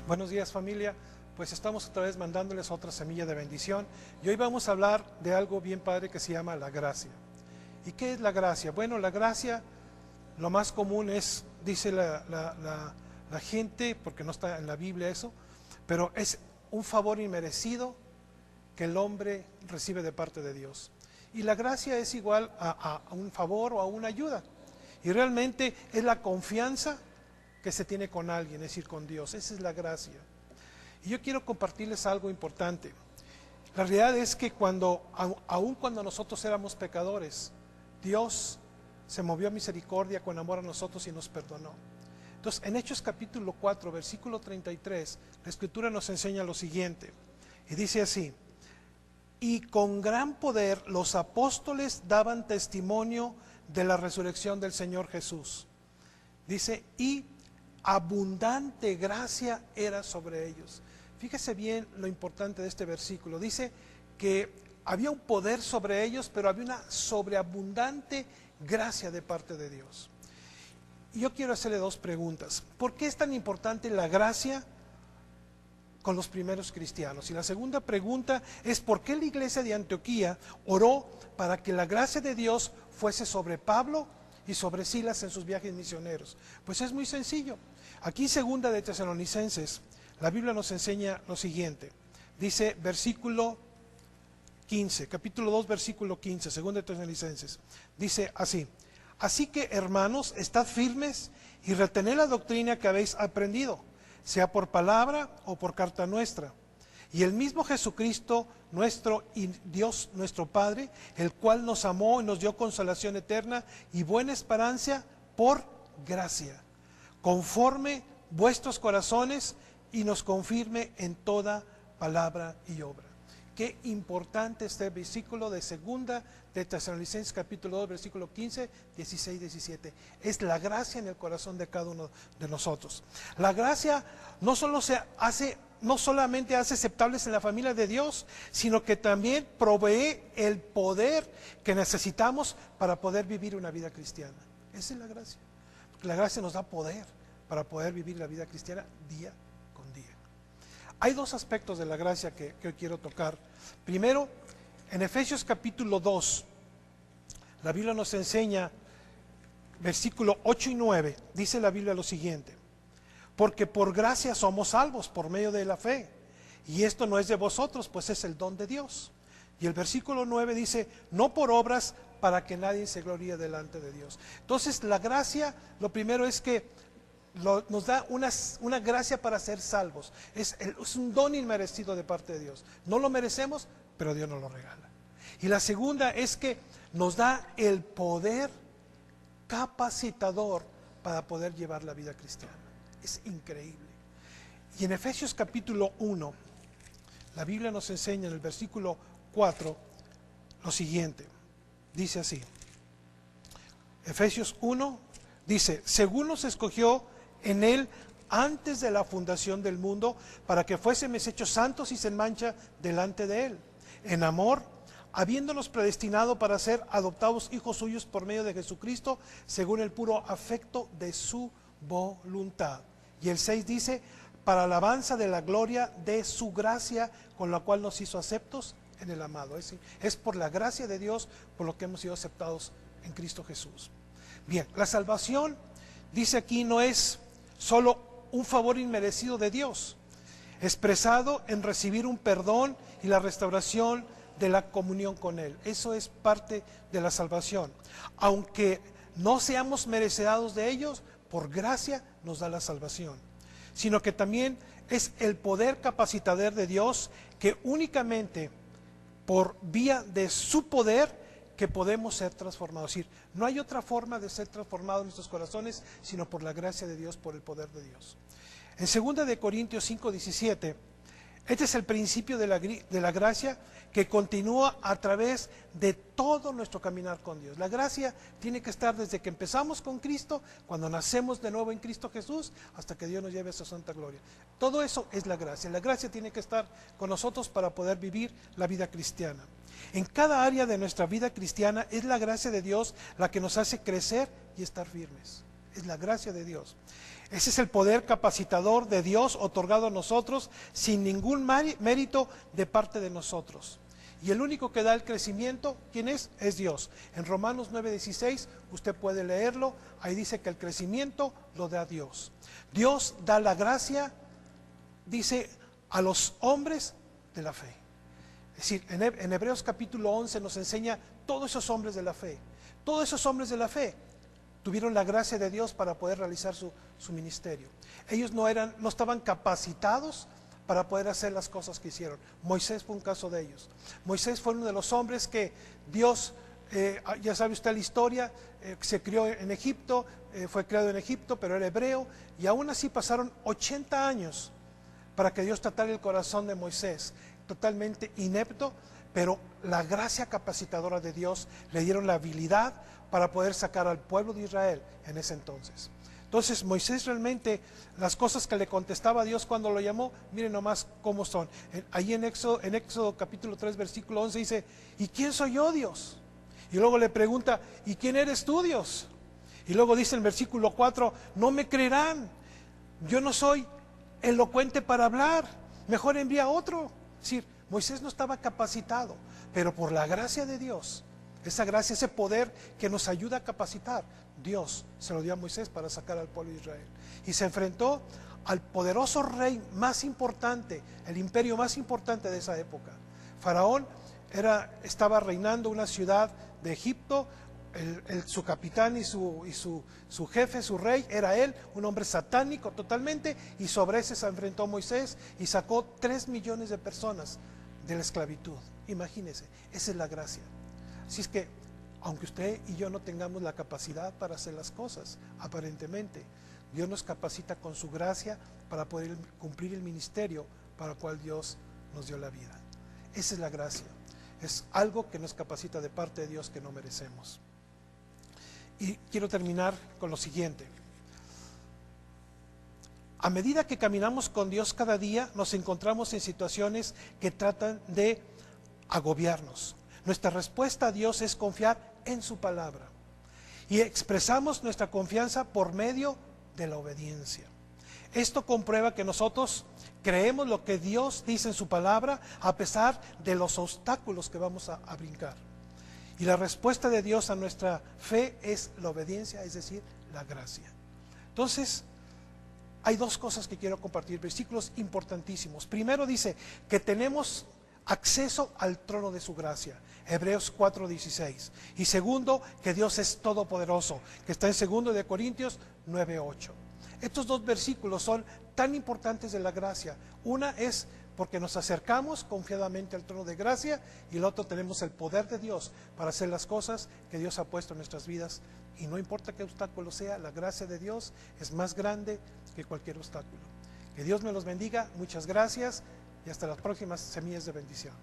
Buenos días, familia. Pues estamos otra vez mandándoles otra semilla de bendición y hoy vamos a hablar de algo bien padre que se llama la gracia. ¿Y qué es la gracia? Bueno, la gracia, lo más común es, dice la gente, porque no está en la Biblia eso, pero es un favor inmerecido que el hombre recibe de parte de Dios. Y la gracia es igual a un favor o a una ayuda. Y realmente es la confianza que se tiene con alguien, es decir, con Dios. Esa es la gracia. Y yo quiero compartirles algo importante. La realidad es que aun cuando nosotros éramos pecadores, Dios se movió a misericordia con amor a nosotros y nos perdonó. Entonces, en Hechos capítulo 4, versículo 33, la Escritura nos enseña lo siguiente. Y dice así: y con gran poder los apóstoles daban testimonio de la resurrección del Señor Jesús. Dice, y abundante gracia era sobre ellos. Fíjese bien lo importante de este versículo. Dice que había un poder sobre ellos, pero había una sobreabundante gracia de parte de Dios. Y yo quiero hacerle dos preguntas. ¿Por qué es tan importante la gracia con los primeros cristianos? Y la segunda pregunta es: ¿por qué la iglesia de Antioquía oró para que la gracia de Dios fuese sobre Pablo y sobre Silas en sus viajes misioneros? Pues es muy sencillo. Aquí, segunda de Tesalonicenses, la Biblia nos enseña lo siguiente. Dice versículo 15, capítulo 2, versículo 15, segunda de Tesalonicenses. Dice así: así que, hermanos, estad firmes y retened la doctrina que habéis aprendido, sea por palabra o por carta nuestra. Y el mismo Jesucristo nuestro y Dios nuestro Padre, el cual nos amó y nos dio consolación eterna y buena esperanza por gracia, conforme vuestros corazones, y nos confirme en toda palabra y obra. Qué importante este versículo de segunda de Tesalonicenses capítulo 2, versículo 15, 16, 17. Es la gracia en el corazón de cada uno de nosotros. La gracia no solamente hace aceptables en la familia de Dios, sino que también provee el poder que necesitamos para poder vivir una vida cristiana. Esa es la gracia. Porque la gracia nos da poder para poder vivir la vida cristiana día con día. Hay dos aspectos de la gracia que hoy quiero tocar. Primero, en Efesios capítulo 2, la Biblia nos enseña, versículo 8 y 9, dice la Biblia lo siguiente: porque por gracia somos salvos por medio de la fe, y esto no es de vosotros, pues es el don de Dios. Y el versículo 9 dice, no por obras, para que nadie se gloríe delante de Dios. Entonces, la gracia, lo primero es que nos da una gracia para ser salvos. Es un don inmerecido de parte de Dios. No lo merecemos, pero Dios nos lo regala. Y la segunda es que nos da el poder capacitador para poder llevar la vida cristiana. Es increíble. Y en Efesios capítulo 1, la Biblia nos enseña en el versículo 4 lo siguiente. Dice así: Efesios 1 dice, según nos escogió en él antes de la fundación del mundo, para que fuésemos hechos santos y sin mancha delante de él, en amor, habiéndonos predestinado para ser adoptados hijos suyos por medio de Jesucristo, según el puro afecto de su voluntad. Y el 6 dice, para alabanza de la gloria de su gracia, con la cual nos hizo aceptos en el amado. Es por la gracia de Dios por lo que hemos sido aceptados en Cristo Jesús. Bien, la salvación, dice aquí, no es solo un favor inmerecido de Dios, expresado en recibir un perdón y la restauración de la comunión con Él. Eso es parte de la salvación. Aunque no seamos merecedores de ellos, por gracia nos da la salvación. Sino que también es el poder capacitador de Dios, que únicamente por vía de su poder que podemos ser transformados. Es decir, no hay otra forma de ser transformados en nuestros corazones sino por la gracia de Dios, por el poder de Dios. En 2 de Corintios 5, 17, este es el principio de la gracia que continúa a través de todo nuestro caminar con Dios. La gracia tiene que estar desde que empezamos con Cristo, cuando nacemos de nuevo en Cristo Jesús, hasta que Dios nos lleve a su santa gloria. Todo eso es la gracia. La gracia tiene que estar con nosotros para poder vivir la vida cristiana. En cada área de nuestra vida cristiana es la gracia de Dios la que nos hace crecer y estar firmes. es la gracia de Dios. Ese es el poder capacitador de Dios otorgado a nosotros sin ningún mérito de parte de nosotros. Y el único que da el crecimiento, ¿quién es? Es Dios. En Romanos 9:16, usted puede leerlo, ahí dice que el crecimiento lo da Dios. Dios da la gracia, dice, a los hombres de la fe. Es decir, en Hebreos capítulo 11 nos enseña todos esos hombres de la fe. Todos esos hombres de la fe tuvieron la gracia de Dios para poder realizar su ministerio. Ellos no estaban capacitados para poder hacer las cosas que hicieron. Moisés fue un caso de ellos. Moisés fue uno de los hombres que Dios, ya sabe usted la historia, se crió en Egipto, fue creado en Egipto, pero era hebreo, y aún así pasaron 80 años para que Dios tratara el corazón de Moisés, totalmente inepto, pero la gracia capacitadora de Dios le dieron la habilidad para poder sacar al pueblo de Israel en ese entonces. Entonces Moisés realmente, las cosas que le contestaba a Dios cuando lo llamó, miren nomás cómo son. Ahí en Éxodo capítulo 3 versículo 11 dice, ¿y quién soy yo, Dios? Y luego le pregunta, ¿y quién eres tú, Dios? Y luego dice en versículo 4, no me creerán, yo no soy elocuente para hablar, mejor envía a otro. Es decir, Moisés no estaba capacitado, pero por la gracia de Dios, esa gracia, ese poder que nos ayuda a capacitar, Dios se lo dio a Moisés para sacar al pueblo de Israel. Y se enfrentó al poderoso rey más importante, el imperio más importante de esa época. Faraón estaba reinando una ciudad de Egipto, su capitán y su jefe, su rey, era él, un hombre satánico totalmente, y sobre ese se enfrentó Moisés y sacó 3 millones de personas de la esclavitud. Imagínense, esa es la gracia. Así es que, aunque usted y yo no tengamos la capacidad para hacer las cosas, aparentemente, Dios nos capacita con su gracia para poder cumplir el ministerio para el cual Dios nos dio la vida. Esa es la gracia. Es algo que nos capacita de parte de Dios que no merecemos. Y quiero terminar con lo siguiente. A medida que caminamos con Dios cada día, nos encontramos en situaciones que tratan de agobiarnos. Nuestra respuesta a Dios es confiar en su palabra. Y expresamos nuestra confianza por medio de la obediencia. Esto comprueba que nosotros creemos lo que Dios dice en su palabra a pesar de los obstáculos que vamos a brincar. Y la respuesta de Dios a nuestra fe es la obediencia, es decir, la gracia. Entonces, hay 2 cosas que quiero compartir, versículos importantísimos. Primero dice que tenemos acceso al trono de su gracia, Hebreos 4:16. Y segundo, que Dios es todopoderoso, que está en 2 de Corintios 9:8. Estos 2 versículos son tan importantes de la gracia. Una es porque nos acercamos confiadamente al trono de gracia, y el otro, tenemos el poder de Dios para hacer las cosas que Dios ha puesto en nuestras vidas, y no importa qué obstáculo sea, la gracia de Dios es más grande que cualquier obstáculo. Que Dios me los bendiga, muchas gracias y hasta las próximas semillas de bendición.